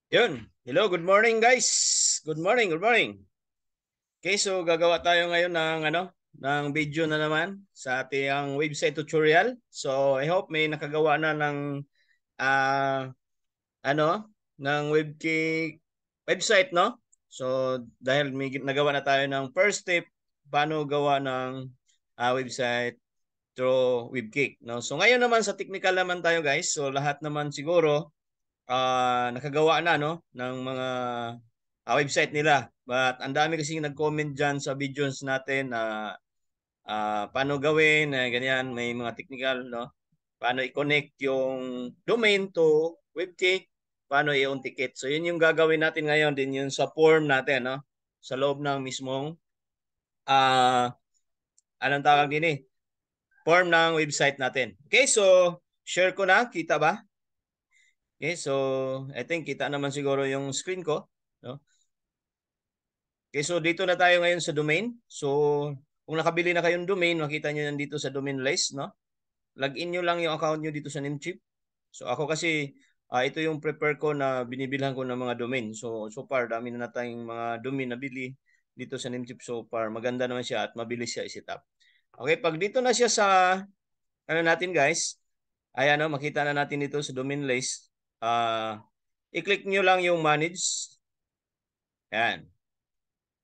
Yun. Hello, good morning guys. Good morning, good morning. Okay, so gagawa tayo ngayon ng video na naman sa ating website tutorial. So I hope may nakagawa na ng ah ano, ng website, no? So dahil may nagawa na tayo ng first step paano gawa ng website through WebKick, no? So ngayon naman sa technical naman tayo guys. So lahat naman siguro nakagawa na no ng mga website nila. But ang dami kasi nag-comment diyan sa videos natin na paano gawin na ganyan, may mga technical no. Paano i-connect yung domain to WebKick, paano i-unticket. So yun yung gagawin natin ngayon din yun sa form natin no. Sa loob ng mismong uh, anong tawag din form ng website natin. Okay, so share ko na, kita ba? Okay, so I think kita naman siguro yung screen ko, no? Okay, so dito na tayo ngayon sa domain. So kung nakabili na kayong domain, makita nyo yan dito sa domain list, no? Login nyo lang yung account nyo dito sa Namecheap. So ako kasi ito yung prepare ko na binibilhan ko ng mga domain. So far dami na tayong mga domain na bili dito sa Namecheap so far. Maganda naman siya at mabilis siya i-set up. Okay, pag dito na siya sa ano natin guys, ayan no, makita na natin dito sa domain list. I-click nyo lang yung manage. Ayan.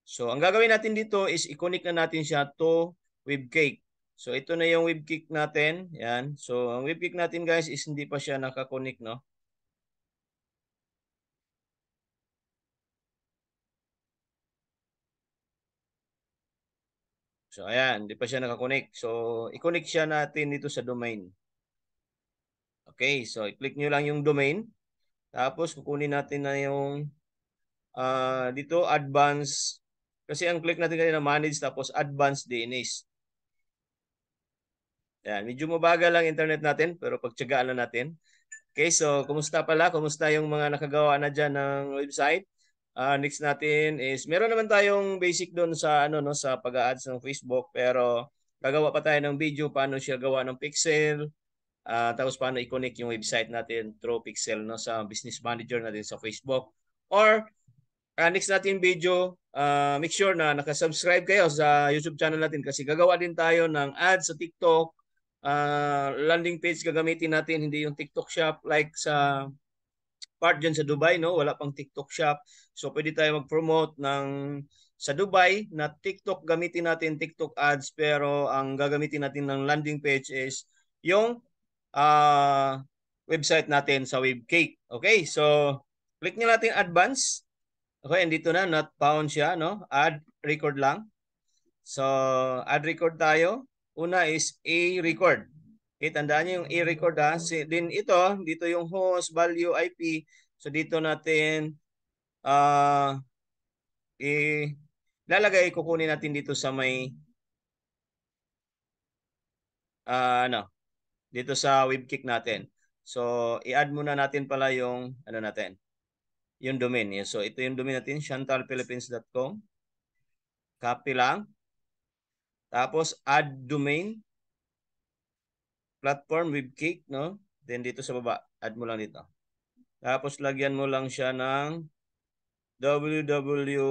So, ang gagawin natin dito is i-connect na natin siya to WebCake. So, ito na yung WebCake natin. Yan. So, ang WebCake natin guys is hindi pa siya nakakonect, no? So, ayan. Hindi pa siya nakakonect. So, i-connect siya natin dito sa domain. Okay. So, i-click nyo lang yung domain. Tapos, kukunin natin na yung dito, advanced. Kasi ang click natin kanina manage tapos advanced DNS. Yan. Medyo mabagal lang internet natin pero pagtyagaan na natin. Okay, so kumusta pala? Kumusta yung mga nakagawa na dyan ng website? Next natin is meron naman tayong basic doon sa ano no sa pag-a-ads ng Facebook pero gagawa pa tayo ng video paano siya gawa ng pixel, tapos paano i-connect yung website natin through pixel no sa business manager natin sa Facebook. Or next natin video, make sure na nakasubscribe kayo sa YouTube channel natin kasi gagawa din tayo ng ads sa TikTok. Landing page gagamitin natin, hindi yung TikTok shop like sa part dyan sa Dubai, no? Wala pang TikTok shop. So, pwede tayo mag-promote ng sa Dubai na TikTok gamitin natin, TikTok ads, pero ang gagamitin natin ng landing page is yung uh, website natin sa Webcake. Okay, so click nyo natin advance. Okay, andito na, not found siya, no? Add record lang. So, add record tayo. Una is A-record. Okay, tandaan niyo yung A-record ha. Din ito, dito yung host, value, IP. So, dito natin uh, ilalagay, kukunin natin dito sa may ano, dito sa webkick natin. So, i-add muna natin pala yung ano natin, yung domain. So, ito yung domain natin, chantalphilippines.com. Copy lang. Tapos, add domain. Platform with kick, no? Then dito sa baba, add mo lang dito. Tapos lagyan mo lang siya ng www.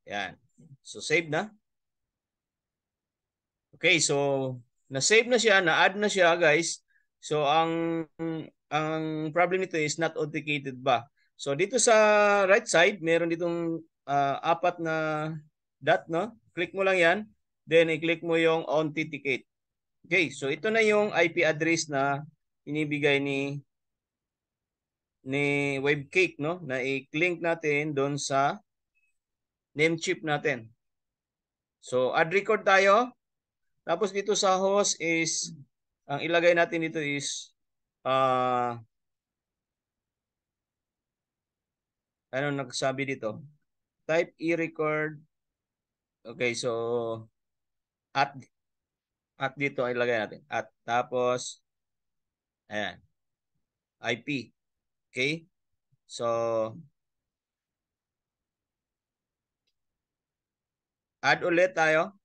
Yan. So save na. Okay, so na-save na siya, na-add na siya, guys. So ang problem nito is not authenticated ba. So dito sa right side, meron ditong apat na dot, no? Click mo lang 'yan. Then i-click mo yung authenticate. Okay, so ito na yung IP address na inibigay ni Webcake, no? Na i-link natin doon sa Namecheap natin. So, add record tayo. Tapos dito sa host is, ang ilagay natin dito is, ano nagsabi dito? Type e-record. Okay, so, at dito ilagay natin. At tapos, ayan, IP. Okay? So, add ulit tayo.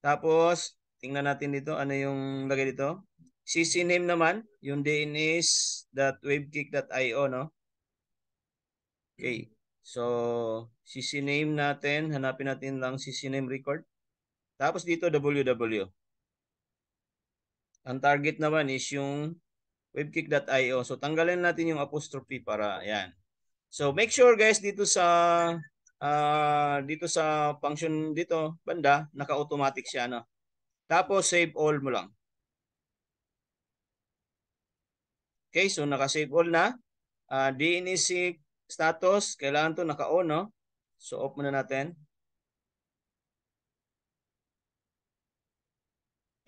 Tapos, tingnan natin dito, ano yung lagay dito. CC name naman, yung DNS.webkick.io, no? Okay. So, CC name natin. Hanapin natin lang CC name record. Tapos dito www. Ang target naman is yung webkick.io. So, tanggalin natin yung apostrophe para yan. So, make sure guys dito sa function dito banda, naka-automatic siya, no? Tapos save all mo lang. Okay, so naka-save all na. DNS status, kailangan to naka-on, no? So, off muna natin.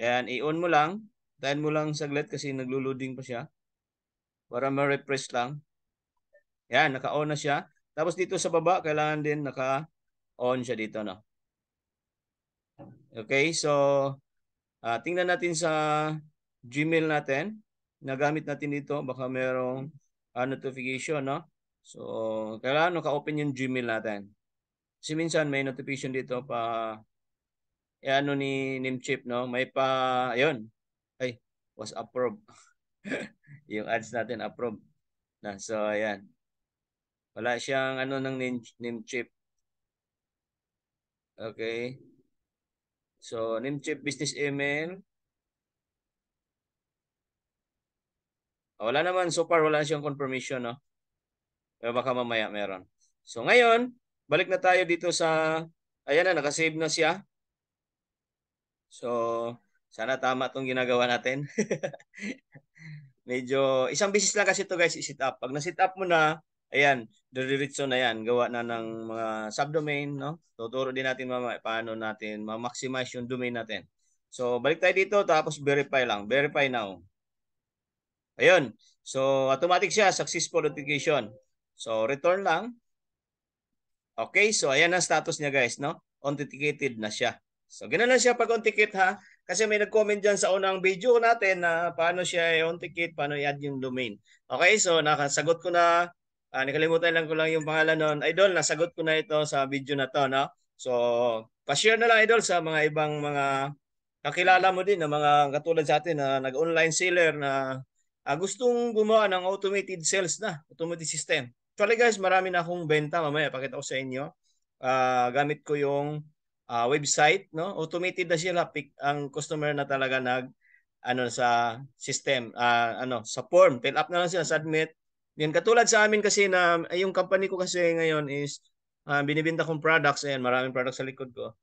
Ayan, i-on mo lang. Tahan mo lang saglit kasi naglo-loading pa siya. Para ma-refresh lang. Ayan, naka-on na siya. Tapos dito sa baba, kailangan din naka-on siya dito, no? Okay, so tingnan natin sa Gmail natin. Nagamit natin dito. Baka merong notification, no? So, kailangan naka-open yung Gmail natin. Kasi minsan may notification dito pa ano ni Namecheap, no? May pa, ayun. Ay, was approved. Yung ads natin approved. Na, so, ayan. Wala siyang ano ng Namecheap. Okay. So, Namecheap business email. Wala naman. So far, wala siyang confirmation, no? Pero baka mamaya meron. So, ngayon, balik na tayo dito sa, ayan na, nakasave na siya. So, sana tama itong ginagawa natin. Medyo, isang beses lang kasi ito guys, i-sit up. Pag na-sit up mo na, ayan, diretso na yan. Gawa na ng mga subdomain, no? Tuturo din natin mamaya paano natin ma-maximize yung domain natin. So, balik tayo dito, tapos verify lang. Verify now. Ayun. So, automatic siya, successful notification. So, return lang. Okay, so ayan ang status niya guys, no? Authenticated na siya. So, ganoon lang siya pag authenticate ha. Kasi may nag-comment dyan sa unang video natin na paano siya i-authenticate, paano i-add yung domain. Okay, so nakasagot ko na. Nakalimutan lang ko lang yung pangalan nun. Idol, nasagot ko na ito sa video na to, no? So, pa-share na lang Idol sa mga ibang mga kakilala mo din na mga katulad sa atin na nag-online seller na gustong gumawa ng automated sales na, automated system. Actually guys, marami na akong benta. Mamaya pakita ko sa inyo. Gamit ko yung website, no? Automated na siya. Ang customer na talaga sa system, sa form. Fill up na lang sila, submit. Yan katulad sa amin kasi na yung company ko kasi ngayon is binibenta kong products. Ayan, maraming products sa likod ko.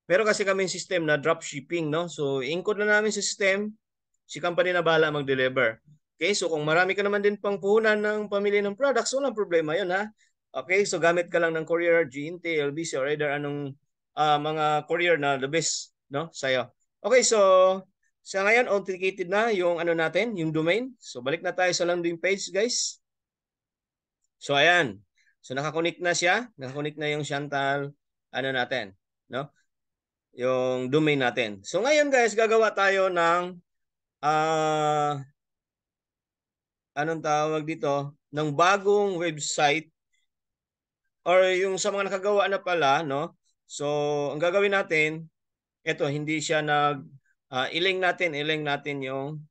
Pero kasi kami yung system na drop shipping, no? So, include na namin sa system, si company na bahala mag-deliver. Okay, so kung marami ka naman din pang puhunan ng pamili ng products, walang problema yun, ha? Okay, so gamit ka lang ng courier, GNT, LBC, or either anong mga courier na the best, no? Sa'yo. Okay, so sa ngayon, authenticated na yung ano natin, yung domain. So, balik na tayo sa landing page, guys. So, ayan. So, nakakonect na siya. Nakakonect na yung Chantal, ano natin, no? Yung domain natin. So ngayon guys, gagawa tayo ng anong tawag dito, ng bagong website or yung sa mga nakagawa na pala, no? So ang gagawin natin, ito hindi siya i-link natin yung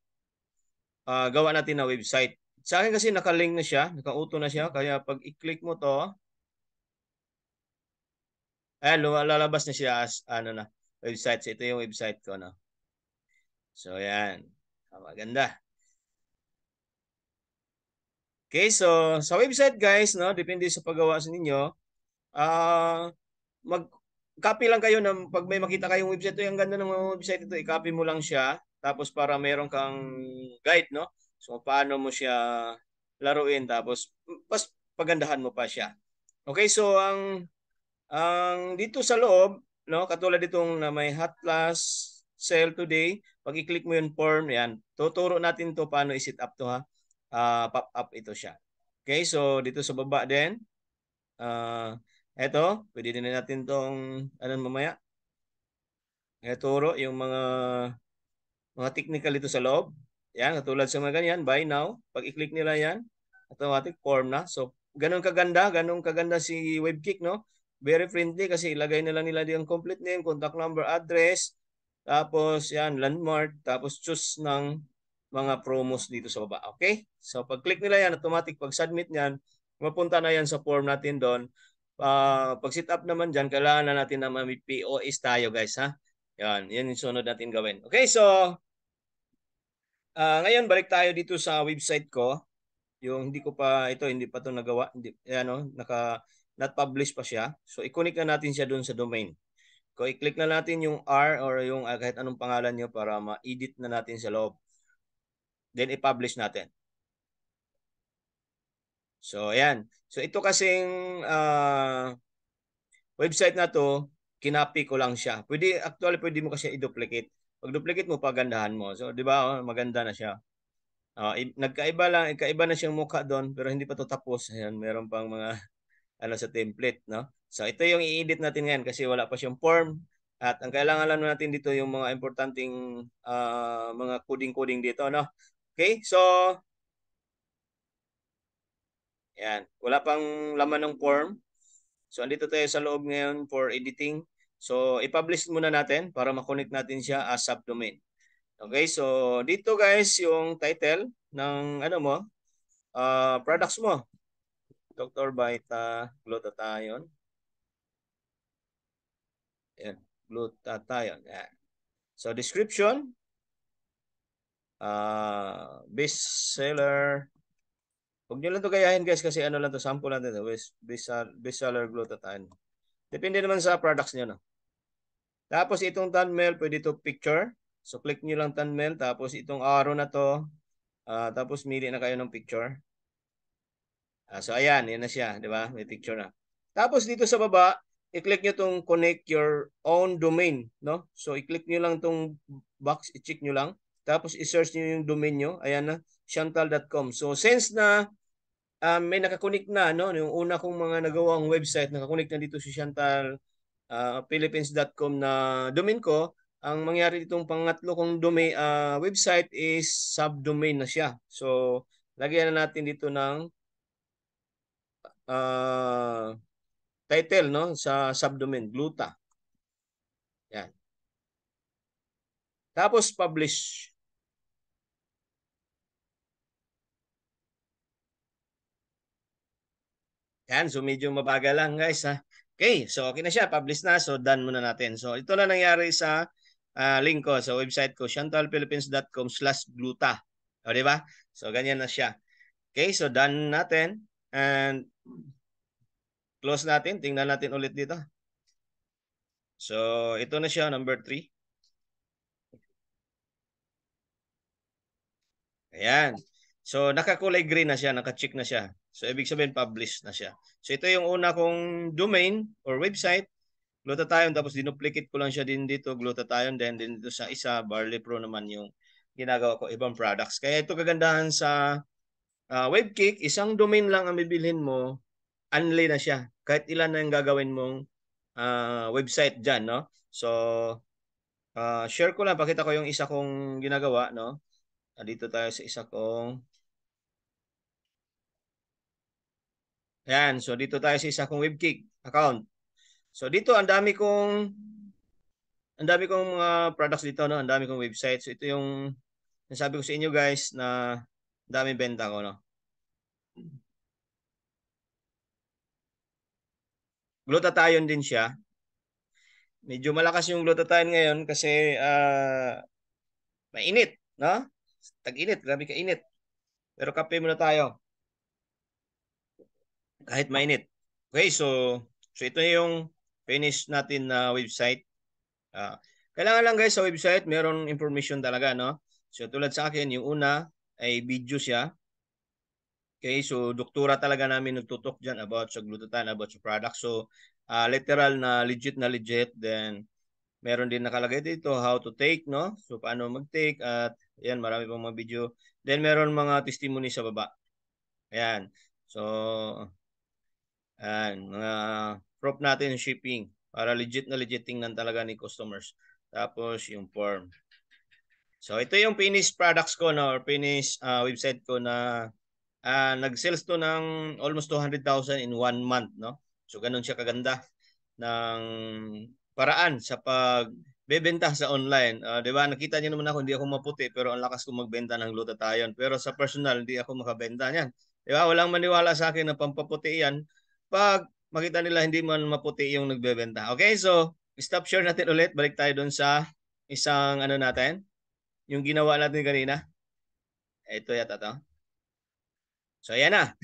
gawa natin na website. Sa akin kasi naka-link na siya, naka-auto na siya, kaya pag i-click mo to, ayan, lalabas na siya as website. So ito yung website ko, no? So yan. Maganda. Okay, so sa website guys, no, depende sa paggawa sa ninyo, mag-copy lang kayo ng pag may makita kayong website, ito yung ganda ng mga website ito, i-copy mo lang siya, tapos para meron kang guide, no? So paano mo siya laruin, tapos pas pagandahan mo pa siya. Okay, so ang dito sa loob, no, katulad ditong na may hot plus sale today, pag i-click mo yung form, yan, tuturo natin to paano i-set up to ha. Pop up ito siya. Okay, so dito sa baba din, eto, pwede din natin tong mamaya. Turo yung mga technical dito sa loob. Yan, katulad sa mga ganyan, buy now. Pag i-click nila yan, automatic form na. So, ganun kaganda si Webkick, no? Very friendly kasi ilagay nila yung complete name, contact number, address, tapos yan, landmark, tapos choose ng mga promos dito sa baba. Okay? So, pag click nila yan, automatic pag submit niyan, mapunta na yan sa form natin doon. Pag sit up naman dyan, kailangan na natin na may POS tayo guys ha. Yan yung sunod natin gawin. Okay, so ngayon balik tayo dito sa website ko. Yung hindi pa to nagawa, hindi ano, not published pa siya. So i-connect na natin siya doon sa domain. So i-click na natin yung R or yung kahit anong pangalan niyo para ma-edit na natin sa loob. Then i-publish natin. So ayan. So ito kasing website na to, kinapi ko lang siya. Pwede mo kasi i-duplicate. Pag duplicate mo, pagandahan mo. So, di ba, maganda na siya. Nagkaiba na siyang mukha doon, pero hindi pa to tapos. Ayan, meron pang mga ano sa template, no? So, ito yung i-edit natin ngayon kasi wala pa siyang form. At ang kailangan lang natin dito yung mga importanteng mga coding-coding dito, no? Okay, so, ayan. Wala pang laman ng form. So, andito tayo sa loob ngayon for editing. So, i-publish muna natin para ma-connect natin siya as subdomain. Okay, so dito guys, yung title ng ano mo, products mo. Dr. Vita Glutathione. Yan, glutathione. Yan. So, description, bestseller. Huwag nyo lang ito gayahin guys kasi ano lang to, sample lang ito. Bestseller glutathione. Depende naman sa products nyo. No? Tapos itong thumbnail, pwede ito picture. So click nyo lang thumbnail. Tapos itong arrow na to. Tapos mili na kayo ng picture. So ayan, yan na siya. Di ba? May picture na. Tapos dito sa baba, i-click nyo itong connect your own domain. No? So i-click nyo lang itong box. I-check nyo lang. Tapos i-search nyo yung domain nyo. Ayan na. Chantal.com. So since na may nakakunik na, no? Yung una kong mga nagawang website, nakakunik na dito si Chantal philippines.com na domain ko, ang mangyari ditong pangatlo kong domain website is subdomain na siya. So, lagyan na natin dito ng title no sa subdomain Gluta. Yan. Tapos publish. Yan, so medyo mabagal lang guys ha. Okay, so okay na siya, publish na, so done muna natin. So ito na nangyari sa link ko sa website ko, chantalphilippines.com/gluta. O di ba? So ganyan na siya. Okay, so done natin and close natin. Tingnan natin ulit dito. So ito na siya, number 3. Ayan. So nakakulay green na siya, naka-check na siya. So ibig sabihin publish na siya. So ito yung una kong domain or website, Glutathione, tapos dinuplicate ko lang siya din dito, Glutathione, then dito sa isa, Barley Pro naman yung ginagawa ko, ibang products. Kaya ito kagandahan sa Webkick, isang domain lang ang bibilhin mo, unli na siya. Kahit ilan na yung gagawin mong website dyan, no? So, share ko lang, pakita ko yung isa kong ginagawa, no? Dito tayo sa isa kong Ayan, so dito tayo sa isa kong Webkick account. So dito ang dami kong mga products dito, no? Ang dami kong website. So ito yung nasabi ko sa inyo guys na ang dami benta ko, no? Glutathione din siya. Medyo malakas yung glutathione ngayon kasi mainit, no? Tag-init, grabe ka init. Pero kape muna tayo kahit mainit. Okay, so ito yung finish natin na website. Kailangan lang guys sa website, meron information talaga, no? So tulad sa akin, yung una ay video siya. Okay, so doktora talaga namin nagtutok dyan about sa glutathione, about sa product. So literal na legit. Then meron din nakalagay dito how to take, no? So paano mag-take at yan, marami pang mga video. Then meron mga testimony sa baba. Ayan. So mga proof natin yung shipping para legit tingnan talaga ni customers. Tapos yung form. So ito yung finished products ko, no, or finished website ko na nag-sales to ng almost 200,000 in 1 month, no? So ganun siya kaganda ng paraan sa pagbebenta sa online. 'Di ba? Nakita niyo naman ako, hindi ako maputi pero ang lakas ko magbenta ng glutathione. Pero sa personal, hindi ako makabenta niyan. Di ba? Walang maniwala sa akin na pampaputi yan pag makita nila hindi man maputi yung nagbebenta. Okay, so stop share natin ulit. Balik tayo dun sa isang ano natin, yung ginawa natin kanina. Ito yata to. So ayan na.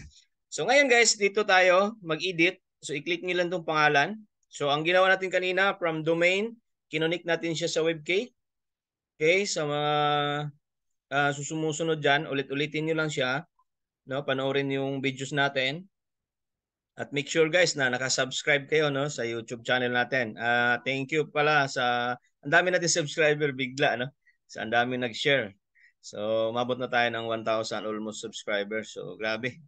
So ngayon guys, dito tayo mag-edit. So i-click nyo lang tong pangalan. So ang ginawa natin kanina from domain, kinonik natin siya sa WebKit. Okay, sa mga susumusunod dyan, ulit-ulitin nyo lang siya. No? Panoorin yung videos natin. At make sure guys na nakasubscribe kayo no sa YouTube channel natin. Thank you pala sa ang dami natin subscriber bigla no. Sa ang dami nag-share. So umabot na tayo ng 1,000 almost subscribers. So grabe.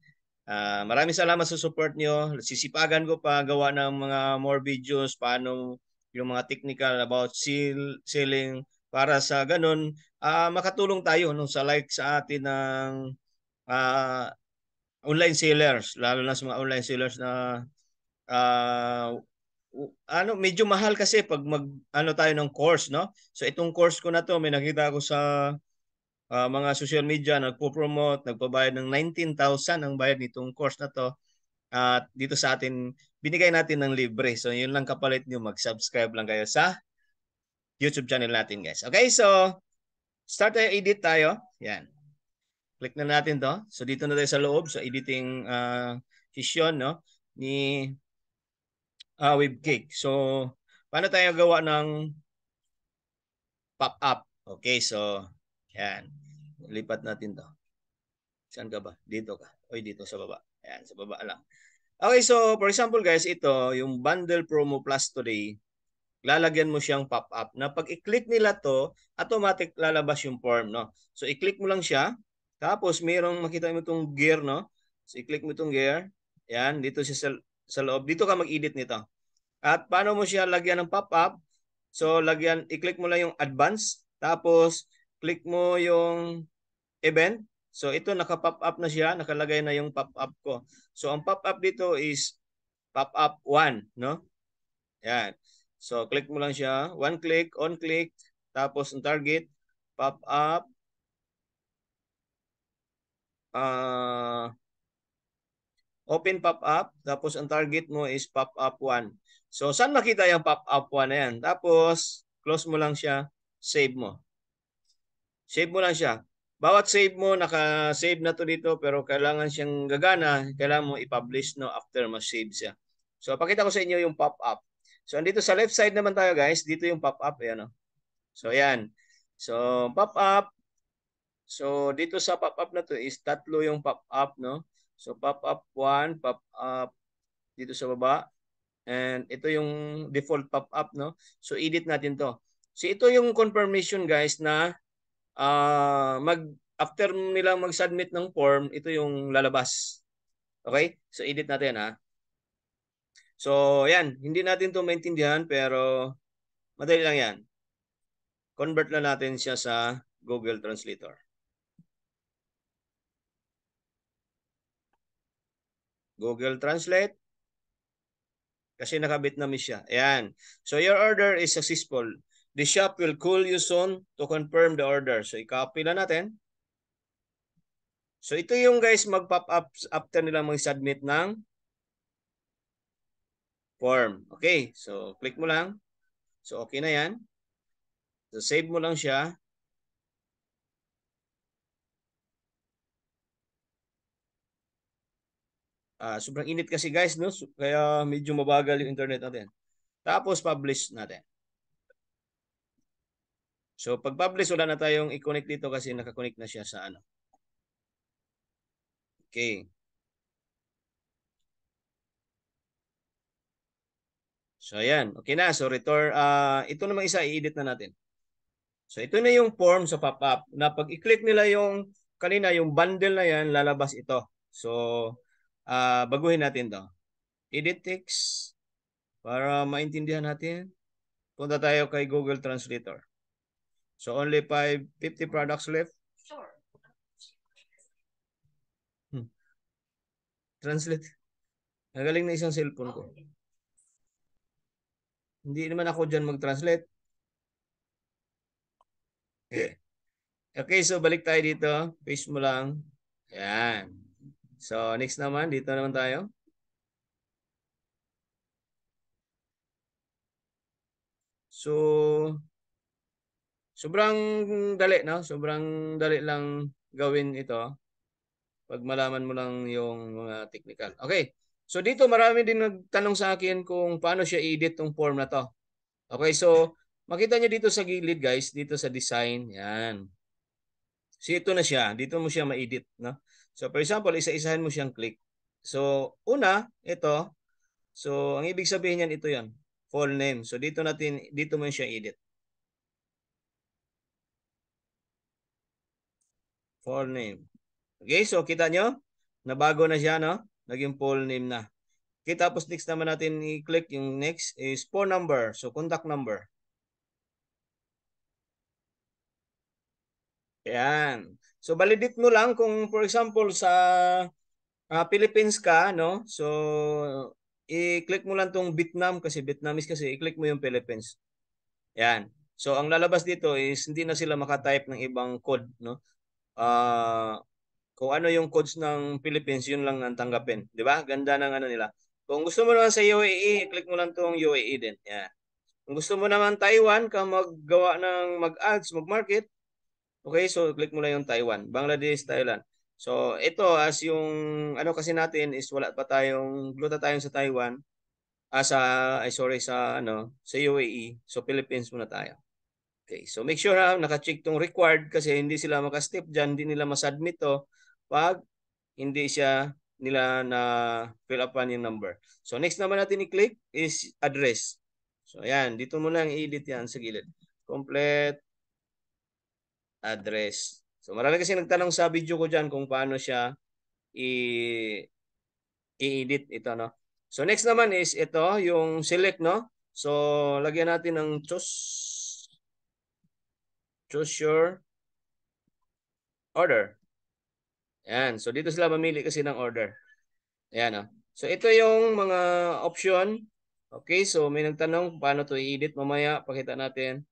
Maraming salamat sa support nyo. Sisipagan ko pa gawa ng mga more videos paano yung mga technical about selling para sa ganun makatulong tayo no sa like sa atin ng uh, online sellers, lalo na sa mga online sellers na uh, ano medyo mahal kasi pag mag ano tayo ng course no. So itong course ko na to may nakita ko sa mga social media nagpo-promote, nagbabayad ng 19,000 ang bayad nitong course na to. At dito sa atin binigay natin ng libre. So yun lang kapalit niyo mag-subscribe lang kayo sa YouTube channel natin guys. Okay, so start tayo edit tayo. Yan. Click na natin to. So dito na tayo sa loob sa editing session no ni WebKit. So paano tayo gawa ng pop-up? Okay, so yan. Lipat natin to. Saan ka ba? Dito ka. Oy, dito sa baba. Yan, sa baba lang. Okay, so for example guys, ito yung bundle promo plus today. Lalagyan mo siyang pop-up na pag i-click nila to, automatic lalabas yung form, no? So i-click mo lang siya. Tapos mayroong makita mo itong gear, no? So i-click mo itong gear. Yan, dito siya sa loob. Dito ka mag-edit nito. At paano mo siya lagyan ng pop-up? So lagyan, i-click mo lang yung advance. Tapos click mo yung event. So ito naka-pop up na siya, nakalagay na yung pop up ko. So ang pop up dito is pop up 1, no? Yan. So click mo lang siya, one click, on click, tapos ang target pop up open pop up, tapos ang target mo is pop up 1. So saan makita yung pop up 1 na yan? Tapos close mo lang siya, save mo. Save mo lang siya. Bawat save mo, naka-save na to dito pero kailangan siyang gagana, kailangan mo i-publish no after ma-save siya. So pakita ko sa inyo yung pop-up. So andito sa left side naman tayo guys, dito yung pop-up ayan no. So ayan. So pop-up. So dito sa pop-up na to is tatlo yung pop-up no. So pop-up 1, pop-up dito sa baba. And ito yung default pop-up no. So edit natin to. So ito yung confirmation guys na after nilang mag-submit ng form, ito yung lalabas. Okay? So edit natin ha. So yan, hindi natin to maintindihan pero madali lang yan. Convert na natin siya sa Google Translator. Google Translate. Kasi naka-Vietnamese siya. Ayan. So your order is successful. The shop will call you soon to confirm the order. So i-copy na natin. So ito yung guys mag-pop up after nilang mag-submit ng form. Okay, so click mo lang. So okay na yan. So save mo lang siya. Sobrang init kasi guys, no? So, kaya medyo mabagal yung internet natin. Tapos publish natin. So pag publish, wala na tayong i-connect dito kasi naka-connect na siya sa ano. Okay. So ayan, okay na. So return, ito naman isa i-edit na natin. So ito na yung form sa pop-up na pag i-click nila yung kanina yung bundle na yan, lalabas ito. So baguhin natin to. Edit text para maintindihan natin. Punta tayo kay Google Translator. So only 50 products left. Sure. Translate. Nagaling na isang cellphone ko. Hindi naman ako dyan mag-translate. Okay. Okay, so balik tayo dito. Paste mo lang. Ayan. So, next naman, dito naman tayo. So, sobrang dali, no? Sobrang dali lang gawin ito pag malaman mo lang yung mga technical. Okay. So, dito marami din nagtanong sa akin kung paano siya i-edit tong form na to. Okay, so makita nyo dito sa gilid, guys, dito sa design. Yan. So, ito na siya. Dito mo siya ma-edit, no? So, for example, isa-isahin mo siyang click. So, una, ito. So, ang ibig sabihin niyan, ito yan. Full name. So, dito mo siya edit. Full name. Okay, so kita nyo? Nabago na siya, no? Naging full name na. Okay, tapos next naman natin i-click yung next is phone number. So, contact number. Ayan. So, validate mo lang kung for example sa Philippines ka, no? So, i-click mo lang tong Vietnam kasi Vietnamese kasi i-click mo yung Philippines. Yan. So, ang lalabas dito is hindi na sila makatype ng ibang code, no? Kung ano yung codes ng Philippines, yun lang ang tanggapin. Di ba? Ganda ng ano nila. Kung gusto mo naman sa UAE, click mo lang tong UAE din. Yan. Kung gusto mo naman Taiwan, ka maggawa ng mag-ads, mag-market, okay, so click mo lang yung Taiwan. Bangladesh, Thailand. So, ito as yung ano kasi natin is wala pa tayong, gluta tayong sa Taiwan, sa ano, sa UAE. So, Philippines muna tayo. Okay, so make sure ha, naka-check tong required kasi hindi sila maka-step dyan, hindi nila ma-submit to pag hindi siya nila na fill upan yung number. So next naman natin i-click is address. So ayan, dito mo lang i-edit yan sa gilid. Complete address. So marami kasi nagtanong sa video ko dyan kung paano siya i-edit ito, no? So next naman is ito, yung select, no? So lagyan natin ng choose your order. Ayan. So, dito sila mamili kasi ng order. Ayan, oh. So, ito yung mga option. Okay. So, may nagtanong paano to i-edit. Mamaya, pakita natin.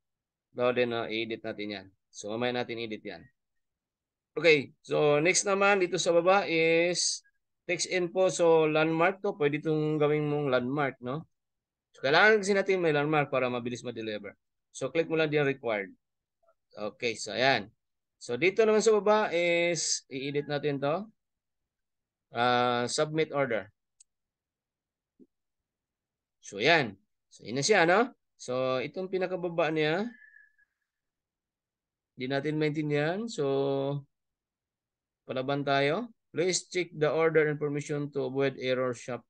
Daw din na i-edit natin yan. So, mamaya natin i-edit yan. Okay. So, next naman dito sa baba is text info. So, landmark to. Pwede itong gawing mong landmark, no? So, kailangan kasi natin may landmark para mabilis ma-deliver. So, click mo lang din required. Okay. So, ayan. So, dito naman sa baba is i-edit natin to. Submit order. So, yan. So, yun na siya, no? So, itong pinakababa niya, hindi natin maintindihan. So, palaban tayo. Please check the order information to avoid error shop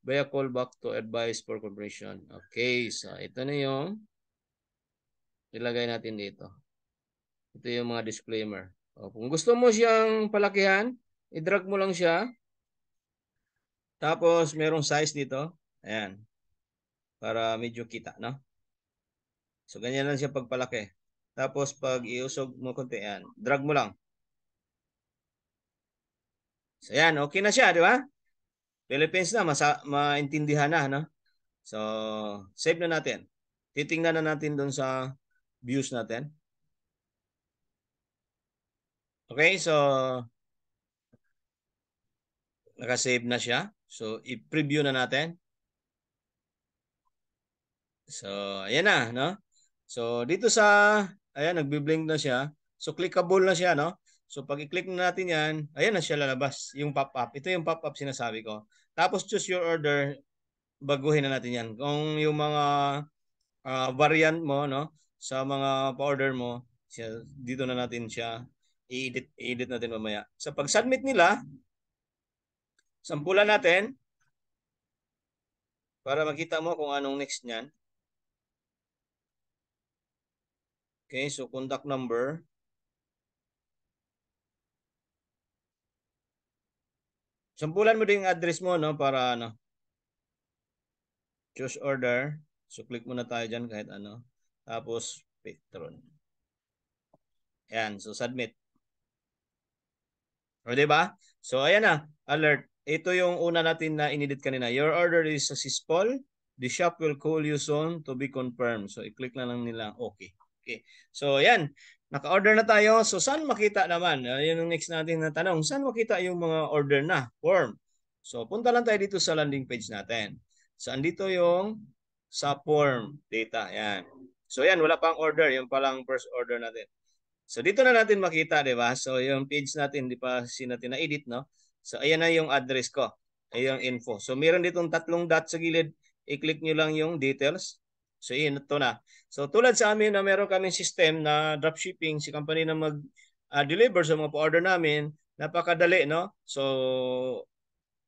via callback to advice for confirmation. Okay, so ito na yung ilagay natin dito. Ito yung mga disclaimer. O, kung gusto mo siyang palakihan, i-drag mo lang siya. Tapos, merong size dito. Ayan. Para medyo kita, no? So, ganyan lang siya pagpalaki. Tapos, pag iusog mo konti, yan. Drag mo lang. So, yan. Okay na siya, di ba? Philippines na, maintindihan na, no? So, save na natin. Titingnan na natin doon sa views natin. Okay, so, nakasave na siya. So, i-preview na natin. So, ayan na, no? So, dito sa, ayan, nagbi-blink na siya. So, clickable na siya, no? So, pag i-click na natin yan, ayan na siya lalabas, yung pop-up. Ito yung pop-up sinasabi ko. Tapos, choose your order, baguhin na natin yan. Kung yung mga variant mo, no? Sa mga pa-order mo, dito na natin siya i-edit natin mamaya. Sa pag-submit nila, sampulan natin para makita mo kung anong next niyan. Okay, so contact number. Sampulan mo din yung address mo, no, para ano, choose order. So click muna tayo dyan kahit ano. Tapos Patron. Ayan, so submit. O diba? So ayan na, alert. Ito yung una natin na inedit kanina. Your order is successful. The shop will call you soon to be confirmed. So i-click na lang nila okay. Okay. So ayan, Naka-order na tayo. So, saan makita naman? Yun ang next natin na tanong. Saan makita yung mga order na form? So, punta lang tayo dito sa landing page natin. So, andito yung sa form data. Yan. So, yan. Wala pang order. Yung palang first order natin. So, dito na natin makita, di ba? So, yung page natin, di pa natin na-edit, no? So, ayan na yung address ko. Ayan yung info. So, meron ditong tatlong dot sa gilid. I-click nyo lang yung details. So, yun, ito na. So, tulad sa amin na meron kaming system na dropshipping, si company na mag-deliver sa mga pa-order namin, napakadali, no? So,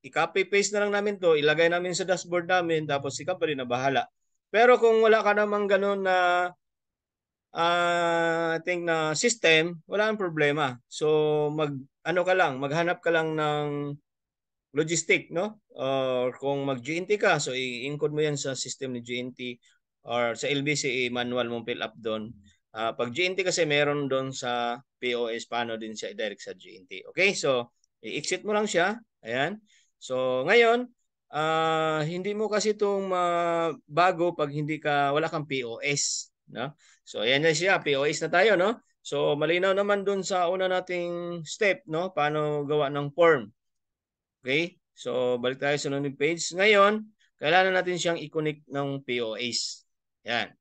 i-copy paste na lang namin to, ilagay namin sa dashboard namin, tapos si company na bahala. Pero kung wala ka namang ganun na I think na system, wala nang problema. So ano ka lang, maghanap ka lang ng logistic, no? Or kung mag-GNT ka, so i-encode mo yan sa system ni GNT or sa LBC, manual mong fill up doon. Pag GNT kasi meron doon sa POS, paano din siya direct sa GNT. Okay, so i-exit mo lang siya. Ayan. So ngayon, hindi mo kasi itong bago pag wala kang POS. No? So ayan na siya, POS na tayo. No? So malinaw naman doon sa una nating step, no? Paano gawa ng form. Okay? So, balik tayo sa landing page. Ngayon, kailangan natin siyang i-connect ng POS. Yan.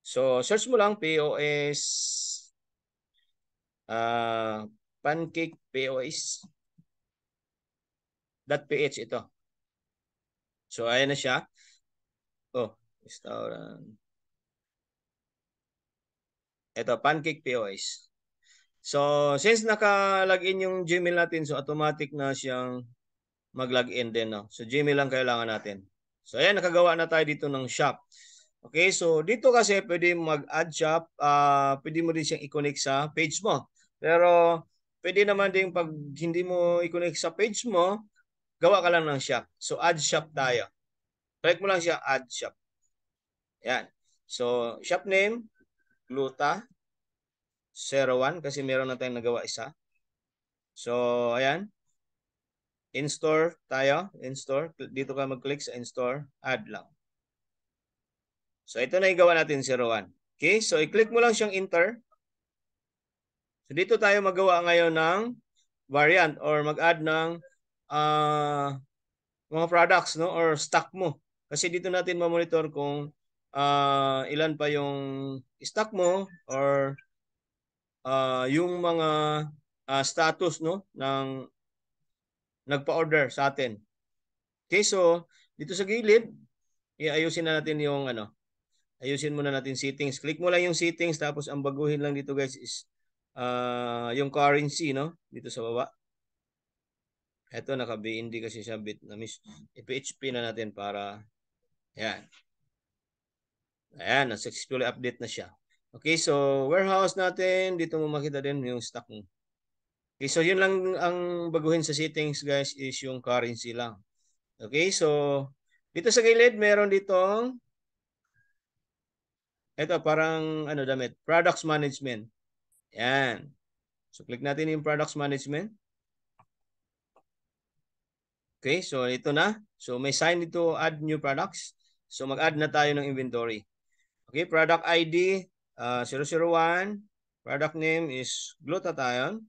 So, search mo lang POS pancake POS.ph ito. So, ayan na siya. Oh, restaurant. Ito, pancake POS. So, since naka-login yung Gmail natin, so automatic na siyang mag-login din. No? So, Gmail lang kailangan natin. So, ayan, nakagawa na tayo dito ng shop. Okay, so dito kasi pwede mag-add shop, pwede mo din siyang i-connect sa page mo. Pero pwede naman din pag hindi mo i-connect sa page mo, gawa ka lang ng shop. So add shop tayo. Click mo lang siya, add shop. Yan. So shop name, Gluta 01 kasi meron na tayong nagawa isa. So ayan. In-store tayo. In-store. Dito ka mag-click sa in-store. Add lang. So ito na yung gawa natin 01. Okay, so i-click mo lang siyang enter. So dito tayo magawa ngayon ng variant or mag-add ng mga products, no, or stock mo. Kasi dito natin ma-monitor kung ilan pa yung stock mo or yung mga status, no, ng nagpa-order sa atin. Okay, so dito sa gilid, iayusin na natin yung ayusin muna natin settings. Click mo lang yung settings tapos ang baguhin lang dito guys is yung currency, no, dito sa baba. Ito naka-BND kasi siya Vietnamese. I-PHP na natin para ayan. Ayan, successfully update na siya. Okay, so warehouse natin, dito mo makita din yung stock mo. Okay, so yun lang ang baguhin sa settings guys is yung currency lang. Okay, so dito sa gilid meron ditong ito parang damit, products management. Ayan. So click natin yung products management. Okay, so ito na. So may sign dito add new products. So mag-add na tayo ng inventory. Okay, product ID 001. Product name is glutathione.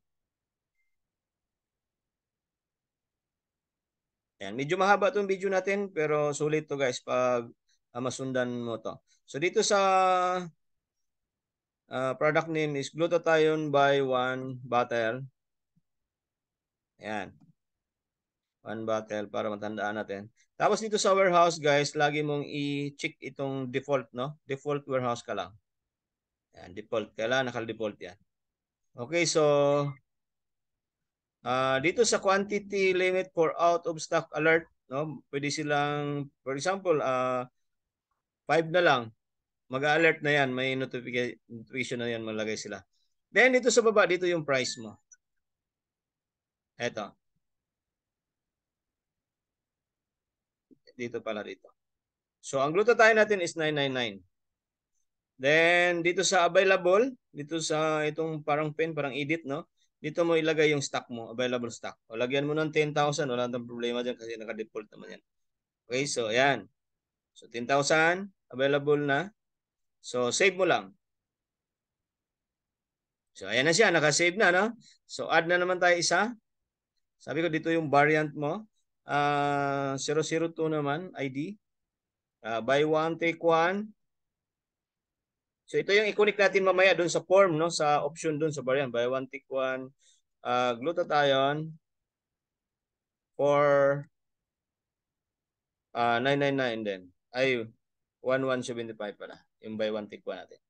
Ayan, medyo mahaba itong video natin pero sulit to guys pag masundan mo to. So dito sa product name is glutathione by 1 bottle. Ayan. 1 bottle para matandaan natin. Tapos dito sa warehouse guys, lagi mong i-check itong default, no? Default warehouse ka lang. Ayan, default. Kailangan naka-default yan. Okay, so dito sa quantity limit for out of stock alert, no? Pwede silang, for example, 5 na lang. Mag-alert na yan. May notification na yan. Malagay sila. Then dito sa baba, dito yung price mo. Eto. Dito pala dito. So, ang glutathione natin is 999. Then, dito sa available, dito sa itong parang pen, parang edit, no? Dito mo ilagay yung stock mo, available stock. O, lagyan mo ng 10,000, wala nang problema dyan kasi naka-default naman yan. Okay, so ayan. So, 10,000, available na. So, save mo lang. So, ayan na siya. Nakasave na, no? So, add na naman tayo isa. Sabi ko, dito yung variant mo. 002 naman, ID. Buy one, take one. So, ito yung i-connect natin mamaya doon sa form, no? Sa option doon sa variant. Buy one, take one. Glutathione for 999 din. Ay, 1175 pala. Yung buy one, take one natin.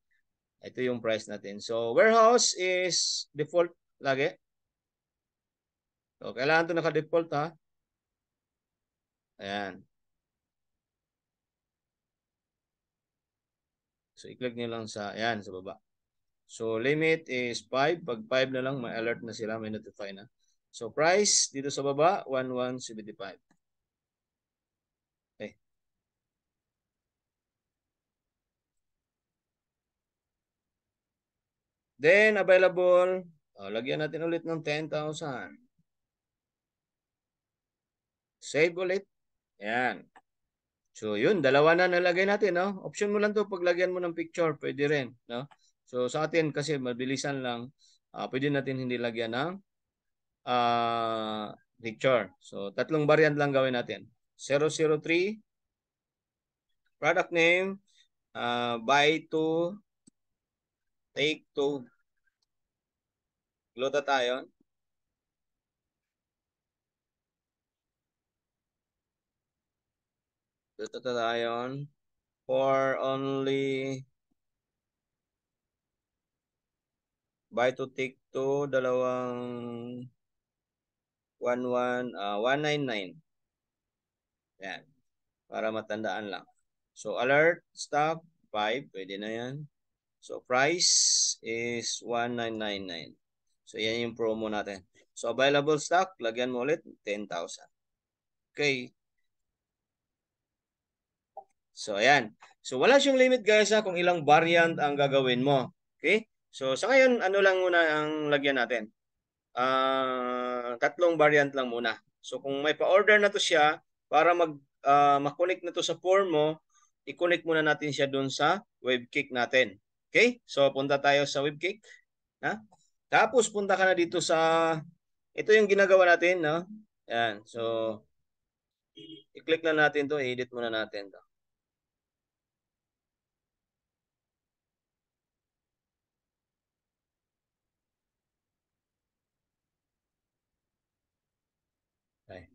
Ito yung price natin. So, warehouse is default lagi. So, kailangan ito naka-default, ha? Ayan. So, i-click nyo lang sa, ayan, sa baba. So, limit is 5. Pag 5 na lang, may alert na sila, may notify na. So, price dito sa baba, 1175. Okay. Then, available, lagyan natin ulit ng 10,000. Save ulit. Ayan. So, yun, dalawa na nalagay natin, no? Option mo lang to paglagyan mo ng picture, pwede rin, no? So, sa atin, kasi mabilisan lang, pwede natin hindi lagyan ng picture. So, tatlong variant lang gawin natin. 003, product name, buy to, take to, glutathione. Glutathione for only buy to take to, dalawang 199. Yan. Para matandaan lang. So, alert, stock, 5. Pwede na yan. So, price is 1999. So, yan yung promo natin. So, available stock, lagyan mo ulit, 10,000. Okay. So, ayan. So, wala siyang limit guys kung ilang variant ang gagawin mo. Okay? So, sa ngayon, ano lang muna ang lagyan natin? Tatlong variant lang muna. So, kung may pa-order na to siya, para mag-connect na to sa form mo, i-connect muna natin siya doon sa webcake natin. Okay? So, punta tayo sa webcake. Ha? Tapos, punta ka na dito sa, ito yung ginagawa natin, no? Ayan. So, i-click na natin to, i-edit muna natin to. Okay.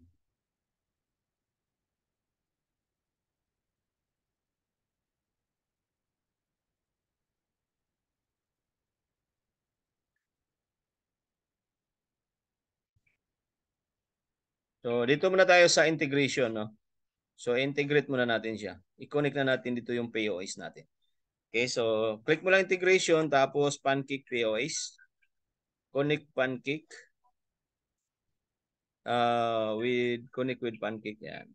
So, dito muna tayo sa integration, no? So, integrate muna natin siya. I-connect na natin dito yung POS natin. Okay, so click mo lang integration, tapos Pancake POS. Connect Pancake. Connect with Pancake. Yan.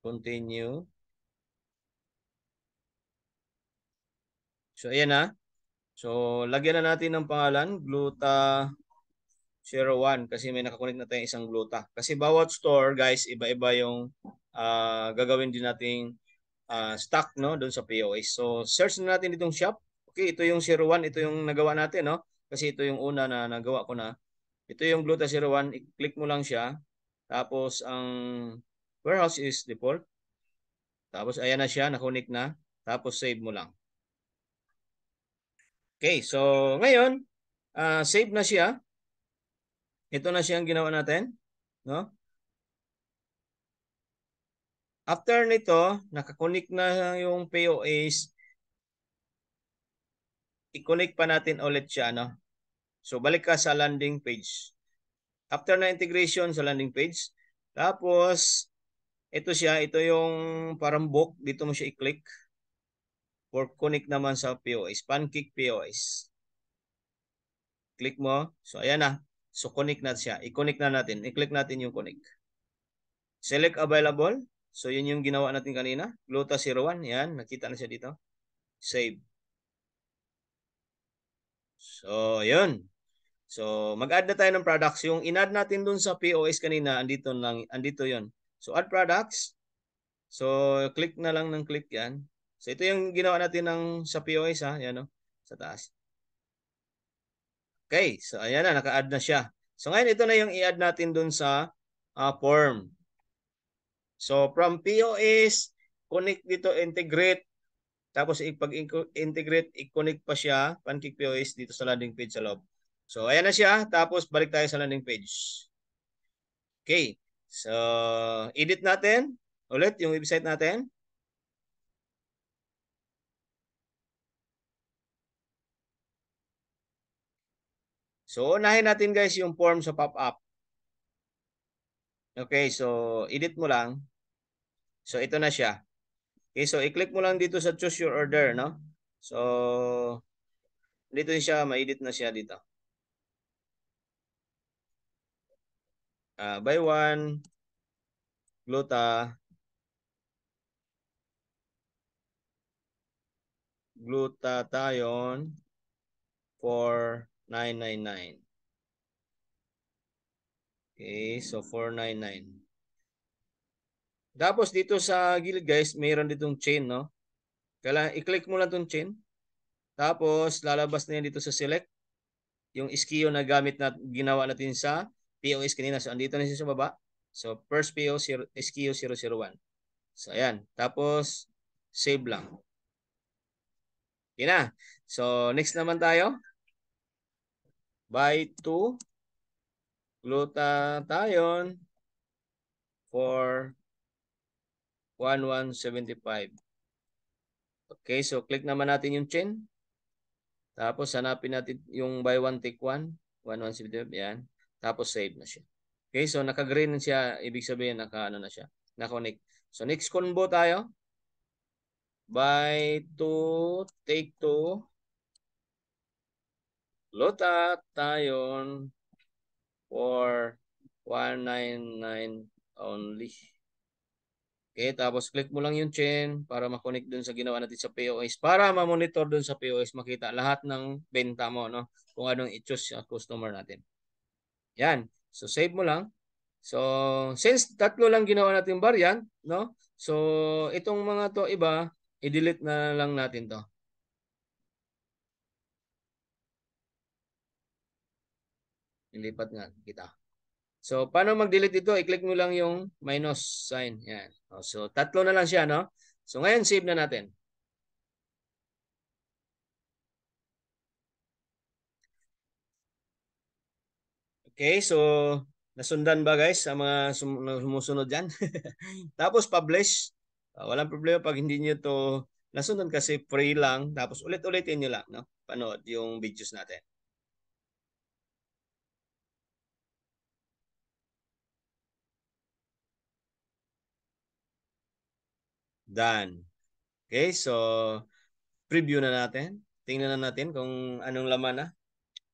Continue. So, ayan na. So, lagyan na natin ng pangalan, Gluta 01 kasi may nakakonect na tayong isang Gluta. Kasi bawat store, guys, iba-iba yung gagawin din nating stock, no, doon sa POS. So, search na natin itong shop. Okay, ito yung 01, ito yung nagawa natin, no? Kasi ito yung una na nagawa ko na. Ito yung Gluta 01, i-click mo lang siya. Tapos, ang warehouse is default. Tapos, ayan na siya, nakunik na. Tapos, save mo lang. Okay, so ngayon, save na siya. Ito na siya ang ginawa natin. No? After nito, nakakunik na yung POS. I-connect pa natin ulit siya. No? So, balik ka sa landing page. After na integration sa landing page, tapos, ito siya, ito yung parang book. Dito mo siya i-click. For connect naman sa POS. Pancake POS. Click mo. So, ayan na. So, connect na siya. I-connect na natin. I-click natin yung connect. Select available. So, yun yung ginawa natin kanina. Gluta 01. Yan. Nakita na siya dito. Save. So, yun. So, mag-add na tayo ng products. Yung in-add natin dun sa POS kanina, andito yun. So, add products. So, click na lang ng click yan. So, ito yung ginawa natin sa POS ha. Yan no? Sa taas. Okay. So, ayan na. Naka-add na siya. So, ngayon ito na yung i-add natin dun sa form. So, from POS, connect dito, integrate. Tapos, ipag-integrate, i-connect pa siya, Pancake POS dito sa landing page sa loob. So, ayan na siya. Tapos, balik tayo sa landing page. Okay. So, edit natin. Ulit yung website natin. So, unahin natin guys yung form sa pop-up. Okay, so edit mo lang. So, ito na siya. Okay, so i-click mo lang dito sa choose your order, no? So, dito siya, ma-edit na siya dito. Buy one, glutathione for 999. Okay, so 499. Tapos dito sa gilid guys, mayroon ditong chain, no? Kailangan i-click mo lang tong chain. Tapos lalabas na yan dito sa select yung SKU na gamit na ginawa natin sa POS kanina. So andito na siya sa baba. So first PO SKU 001. So ayan. Tapos save lang. Okay na. So next naman tayo. Buy 2 glutathione for 1175. Okay, so click naman natin yung chain. Tapos hanapin natin yung buy one take one, 1175, yan. Tapos save na siya. Okay, so naka-green siya, ibig sabihin naka-ano na siya, na-connect. So next combo tayo. Buy 2 take 2 glutathione for 199 only. Okay, tapos click mo lang yung chain para ma-connect dun sa ginawa natin sa POS. Para ma-monitor dun sa POS, makita lahat ng benta mo, no? Kung anong i-choose sa customer natin. Yan. So, save mo lang. So, since tatlo lang ginawa natin variant, no? So, itong mga to iba, i-delete na lang natin to. Ilipat nga kita. So, paano mag-delete ito? I-click mo lang yung minus sign. Yan. So, tatlo na lang siya, no? So, ngayon, save na natin. Okay, so nasundan ba guys sa mga sumusunod dyan? Tapos publish. Walang problema pag hindi nyo to nasundan kasi free lang. Tapos ulit-ulitin nyo lang, no? Panood yung videos natin. Done. Okay, so preview na natin. Tingnan na natin kung anong laman na.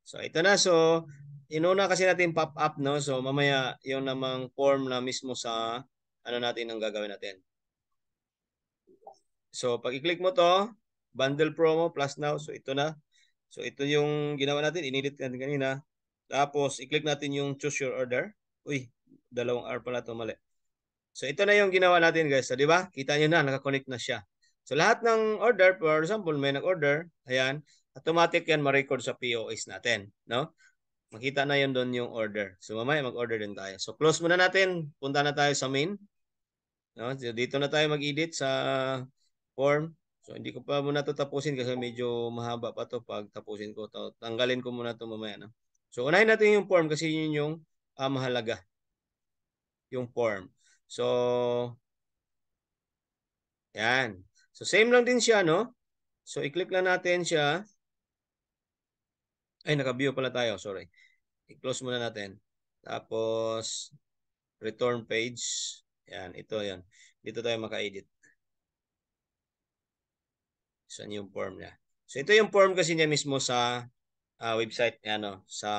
So ito na. So inuna kasi natin pop-up, no? So mamaya yung namang form na mismo sa ano natin ang gagawin natin. So pag i-click mo to, bundle promo plus now. So ito na. So ito yung ginawa natin, inedit natin kanina. Tapos i-click natin yung choose your order. Uy, dalawang R pala to, mali. So ito na yung ginawa natin guys. So di ba? Kita niyo na naka-connect na siya. So lahat ng order, for example, may nag-order, ayan, automatic yan ma-record sa POS natin, no? Makita na yun doon yung order. So mamaya mag-order din tayo. So close muna natin. Punta na tayo sa main. No? So, dito na tayo mag-edit sa form. So hindi ko pa muna to tapusin kasi medyo mahaba pa to pag tapusin ko to. Tanggalin ko muna to mamaya, no? So unahin natin yung form kasi yun yung mahalaga, yung form. So yan. So same lang din siya, no? So i-click lang natin siya. Ay, naka-view pala tayo, sorry. I-close muna natin. Tapos return page. Yan, ito yan. Dito tayo maka-edit. Saan yung form niya? So ito yung form kasi niya mismo sa website niya, no? Sa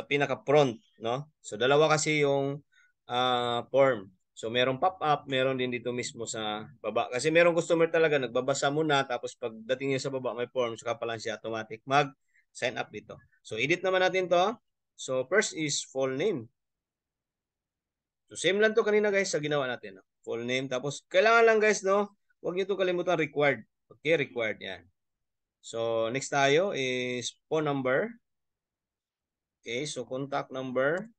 pinaka front, no? So dalawa kasi yung form. So merong pop-up, meron din dito mismo sa baba. Kasi merong customer talaga nagbabasa muna tapos pagdating niya sa baba may form, saka pa lang siya automatic mag sign up dito. So edit naman natin to. So first is full name. So same lang to kanina guys sa ginawa natin. No? Full name. Tapos kailangan lang guys, no? Huwag niyo to kalimutan required. Okay, required yan. So next tayo is phone number. Okay, so contact number.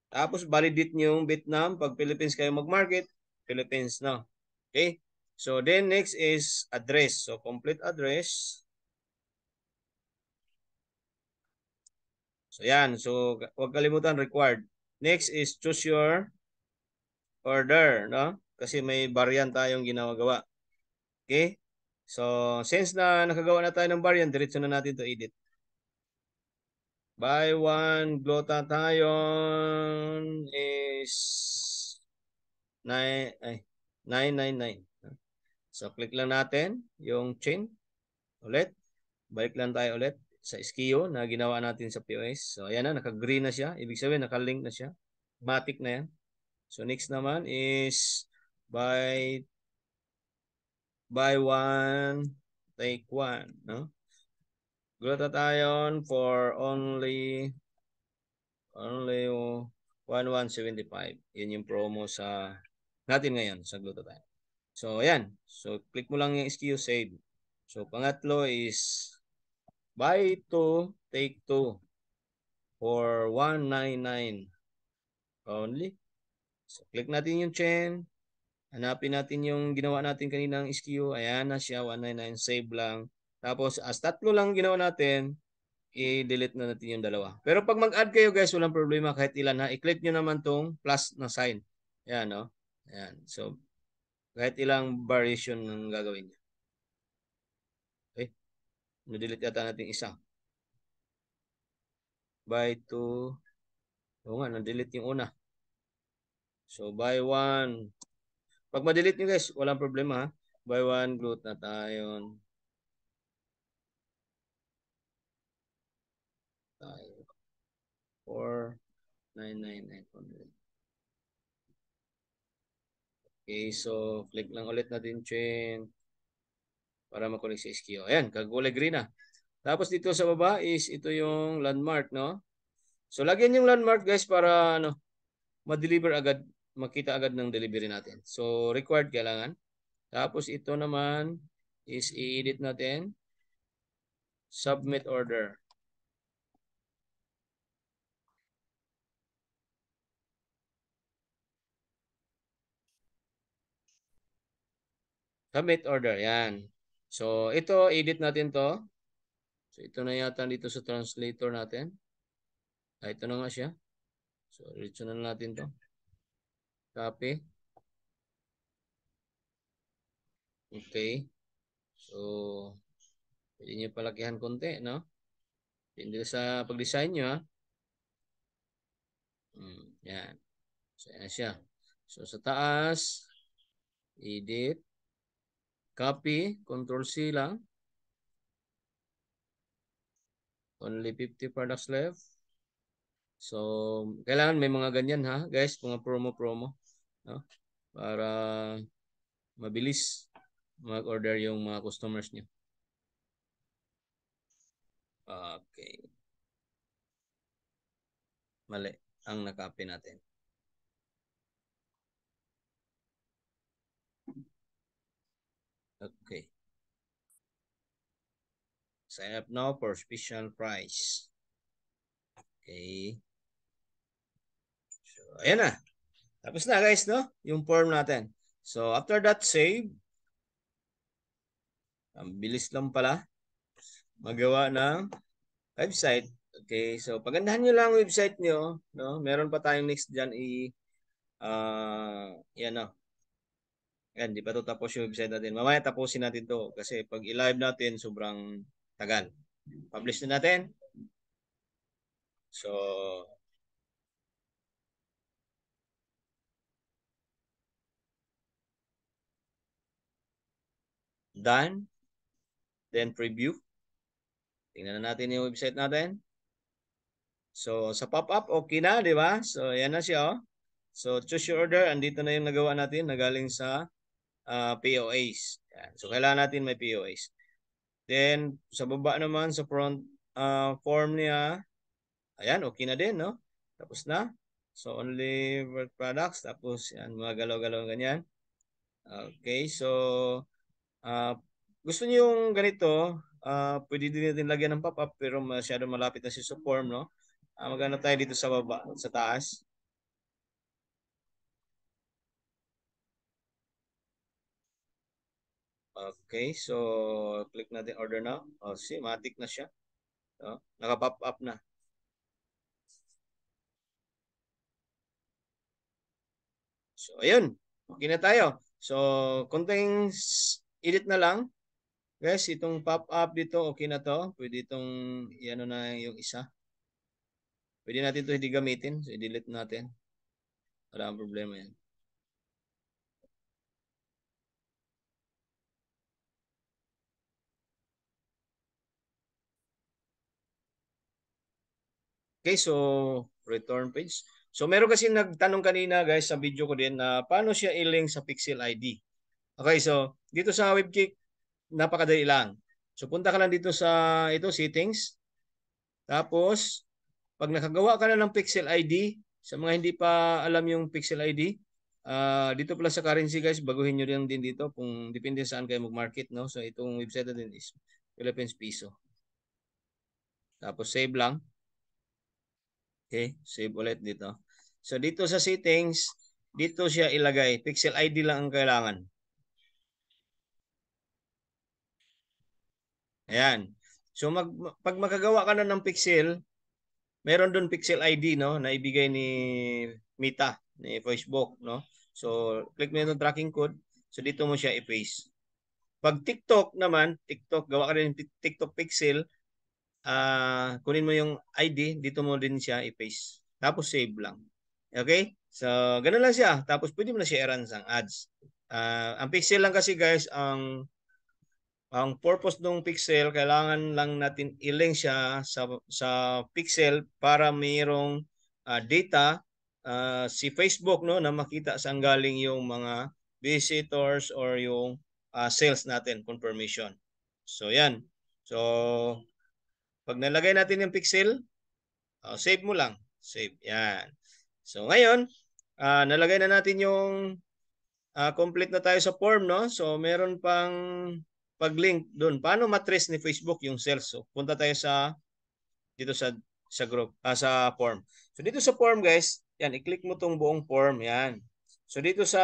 Tapos validate niyo yung Vietnam. Pag Philippines kayo mag-market, Philippines, no? Okay? So then next is address. So complete address. So yan. So huwag kalimutan required. Next is choose your order, no? Kasi may variant tayong ginagawa. Okay? So since na nakagawa na tayo ng variant, diretso na natin to edit. Buy one glutathione is 999. So click lang natin yung chain ulit. Balik lang tayo ulit sa SKU na ginawa natin sa POS. So ayan na, naka-green na siya. Ibig sabihin naka-link na siya. Matic na yan. So next naman is buy one take one, no? Glutathione for only 1175. Yan yung promo sa natin ngayon sa glutathione. So ayan. So click mo lang yung SKU save. So pangatlo is buy 2 take 2 for 199 only. So click natin yung chain. Hanapin natin yung ginawa natin kaninang SKU. Ayan na siya, 199, save lang. Tapos as tatlo lang ginawa natin, i-delete na natin yung dalawa. Pero pag mag-add kayo guys, walang problema kahit ilan ha. I-click nyo naman tong plus na sign. Ayan, no? Ayan. So, kahit ilang variation ng gagawin nyo. Okay? Na-delete yata natin isa. Buy 2. Oo nga, na-delete yung una. So, buy 1. Pag ma-delete nyo guys, walang problema ha. Buy 1, glutathione. Tayo. 4,999. Okay, so click lang ulit natin chain para makunik sa SKU. Ayan, kagulay green na. Tapos dito sa baba is ito yung landmark, no? So lagyan yung landmark guys para ano, ma-deliver agad, makita agad ng delivery natin. So required kailangan. Tapos ito naman is i-edit natin. Submit order. Submit order, yan. So ito, edit natin to. So ito na yata dito sa translator natin. Ito na nga siya. So diretso na natin to. Copy. Okay. So, pwede nyo palakihan konti, no? Hindi sa pag-design nyo, ha? Yan. So, yan siya. So, sa taas, edit, copy, Control C lang. Only 50 products left. So, kailangan may mga ganyan, ha? Guys, mga promo-promo. No? Para mabilis mag-order yung mga customers nyo. Okay. Mali ang na-copy natin. Okay. Sign up now for special price. Okay. So, ayan na. Tapos na guys, no? Yung form natin. So, after that, save. Ang bilis lang pala magawa ng website. Okay, so pagandahan nyo lang website nyo. No? Meron pa tayong next dyan yan no. Yan, di pa to tapos yung website natin. Mamaya tapusin natin to kasi pag i-live natin, sobrang tagal. Publish na natin. So, done. Then preview. Tingnan na natin yung website natin. So, sa pop-up, okay na, di ba? So, yan na siya, oh. So, choose your order. Andito na yung nagawa natin na galing sa POAs. Yan. So, kailangan natin may POAs. Then, sa baba naman, sa front form niya, ayan, okay na din, no? Tapos na. So only work products. Tapos yan, mga galaw-galaw ganyan. Okay, so uh, gusto niyo yung ganito, pwede din natin lagyan ng pop-up pero masyado malapit na si sa form, no? Magana tayo dito sa baba, sa taas. Okay, so click natin order now. Oh, see, matik na siya. Oh, naka-pop up na. So, ayun. Okay na tayo. So, konting edit na lang. Guys, itong pop-up dito, okay na to. Pwede itong, ano na yung isa. Pwede natin ito hindi gamitin. So, i-delete natin. Wala ang problema yan. Okay, so return page. So meron kasi nagtanong kanina guys sa video ko din na paano siya i-link sa Pixel ID. Okay, so dito sa WebKit, napakadali lang. So punta ka lang dito sa ito settings. Tapos pag nakagawa ka na ng Pixel ID, sa mga hindi pa alam yung Pixel ID, dito pala sa currency guys, baguhin nyo rin din dito kung depende saan kayo mag-market, no? So itong website natin is Philippines Peso. Tapos save lang. Okay, save ulit dito. So dito sa settings, dito siya ilagay. Pixel ID lang ang kailangan. Ayan. So pag makagawa ka na ng pixel, meron doon pixel ID no na ibigay ni Meta, ni Facebook, no? So click mo yung tracking code. So dito mo siya i-paste. Pag TikTok naman, TikTok, gawa ka rin ng TikTok pixel, kunin mo yung ID, dito mo din siya i-paste. Tapos save lang. Okay? So, ganun lang siya. Tapos pwede mo na siya i-run sa ads. Ang pixel lang kasi guys, ang purpose ng pixel, kailangan lang natin i-link siya sa pixel para mayroong data si Facebook no na makita saan galing yung mga visitors or yung sales natin confirmation. So yan. So pag nalagay natin yung pixel, save mo lang. Save. Yan. So ngayon, nalagay na natin yung complete na tayo sa form, no? So meron pang pag-link doon. Paano matrace ni Facebook yung sales? So punta tayo sa dito sa group, sa form. So dito sa form, guys, yan, i-click mo tong buong form, yan. So dito sa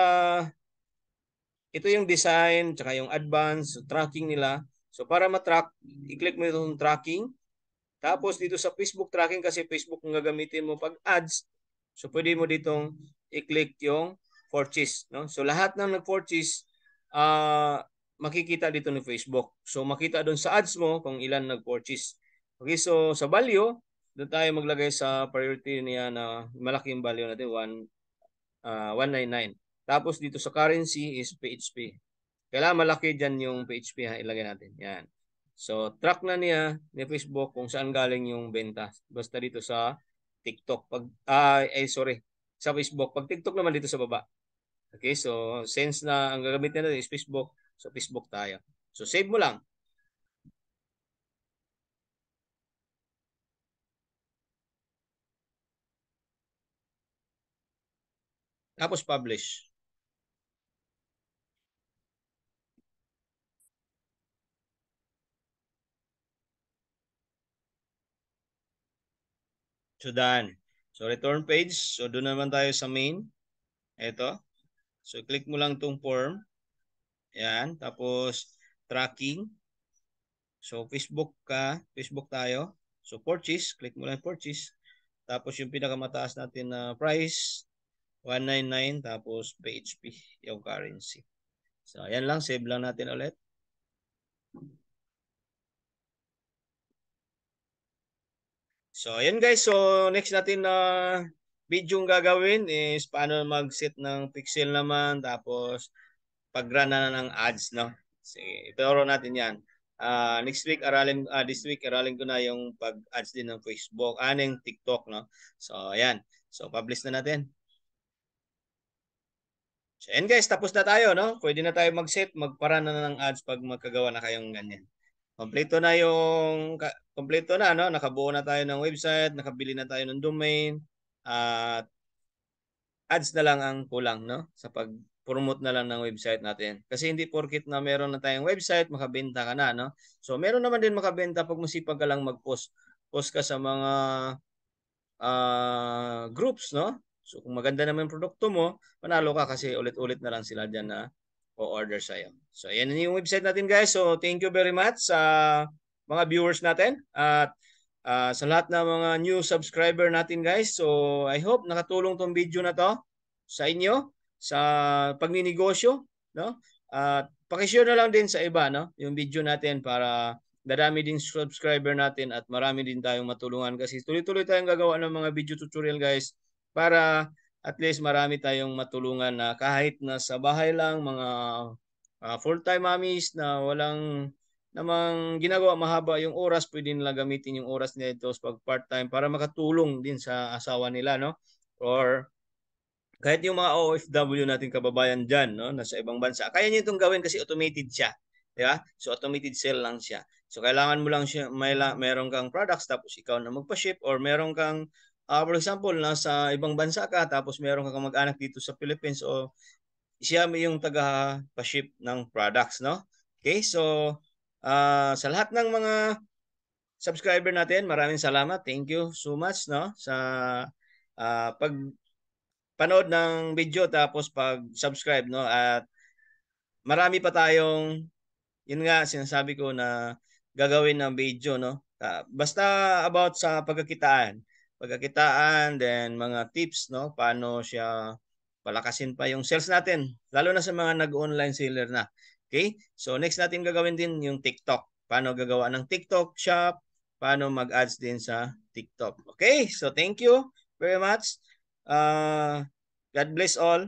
ito yung design, tsaka yung advance, tracking nila. So para ma-track, i-click mo itong tracking. Tapos dito sa Facebook tracking kasi Facebook ang gagamitin mo pag ads. So pwede mo ditong i-click yung purchase, no? So lahat ng nag-purchase makikita dito ni Facebook. So makita doon sa ads mo kung ilan nag-purchase. Okay, so sa value, doon tayo maglagay sa priority niya na malaking value natin 199. Tapos dito sa currency is PHP. Kailangan malaki dyan yung PHP ha, ilagay natin. Yan. So, track na niya ni Facebook kung saan galing yung benta. Basta dito sa TikTok. Sorry. Sa Facebook. Pag TikTok naman dito sa baba. Okay, so since na ang gagamitin natin is Facebook, so Facebook tayo. So, save mo lang. Tapos publish. So, done. So, return page. So, doon naman tayo sa main. Ito. So, click mo lang tong form. Yan. Tapos, tracking. So, Facebook tayo. So, purchase, click mo lang purchase. Tapos, yung pinakamataas natin na price, 199, tapos PHP, yung currency. So, ayan lang, save lang natin ulit. So, ayan guys. So, next natin na video yung gagawin is paano mag-set ng pixel naman, tapos pag-run na ng ads, no? Sige, ituro natin yan. This week, aralin ko na yung pag-ads din ng Facebook, ng TikTok, no? So, ayan. So, publish na natin. So, ayan guys, tapos na tayo, no? Pwede na tayo mag-set, magpara na ng ads pag magkagawa na kayong ganyan. Kompleto na, no? Nakabuo na tayo ng website, nakabili na tayo ng domain, at ads na lang ang kulang, no? Sa pag-promote na lang ng website natin. Kasi hindi porkit na meron na tayong website, makabenta ka na, no? So, meron naman din makabenta pag masipag ka lang mag-post. Post ka sa mga groups, no? So, kung maganda naman yung produkto mo, manalo ka kasi ulit-ulit na lang sila dyan na o-order sa'yo. So, yan yung website natin, guys. So, thank you very much sa mga viewers natin at sa lahat ng mga new subscriber natin, guys. So, I hope nakatulong tong video na to sa inyo sa pagninegosyo, no? At pakishare na lang din sa iba, no? Yung video natin para darami din subscriber natin at marami din tayong matulungan kasi tuloy-tuloy tayong gagawa ng mga video tutorial, guys, para at least marami tayong matulungan na kahit na sa bahay lang, mga full-time mommies na walang namang ginagawa mahaba yung oras, pwede nila gamitin yung oras nila ito pag part-time para makatulong din sa asawa nila, no? Or kahit yung mga OFW natin kababayan dyan, no, nasa ibang bansa, kaya niyo itong gawin kasi automated siya. Di ba? So, automated sell lang siya. So, kailangan mo lang siya, meron kang products, tapos ikaw na magpa-ship, or meron kang, for example, nasa ibang bansa ka, tapos meron kang mag-anak dito sa Philippines, o siya yung taga-pa-ship ng products, no? Okay, so, sa lahat ng mga subscriber natin, maraming salamat. Thank you so much, no, sa pag panood ng video tapos pag-subscribe, no? At marami pa tayong, yun nga sinasabi ko na gagawin ng video, no? Basta about sa pagkakitaan, then mga tips, no? Paano siya palakasin pa yung sales natin, lalo na sa mga nag-online seller na. Okay? So next natin gagawin din yung TikTok. Paano gagawa ng TikTok shop, paano mag-ads din sa TikTok. Okay? So thank you very much. God bless all.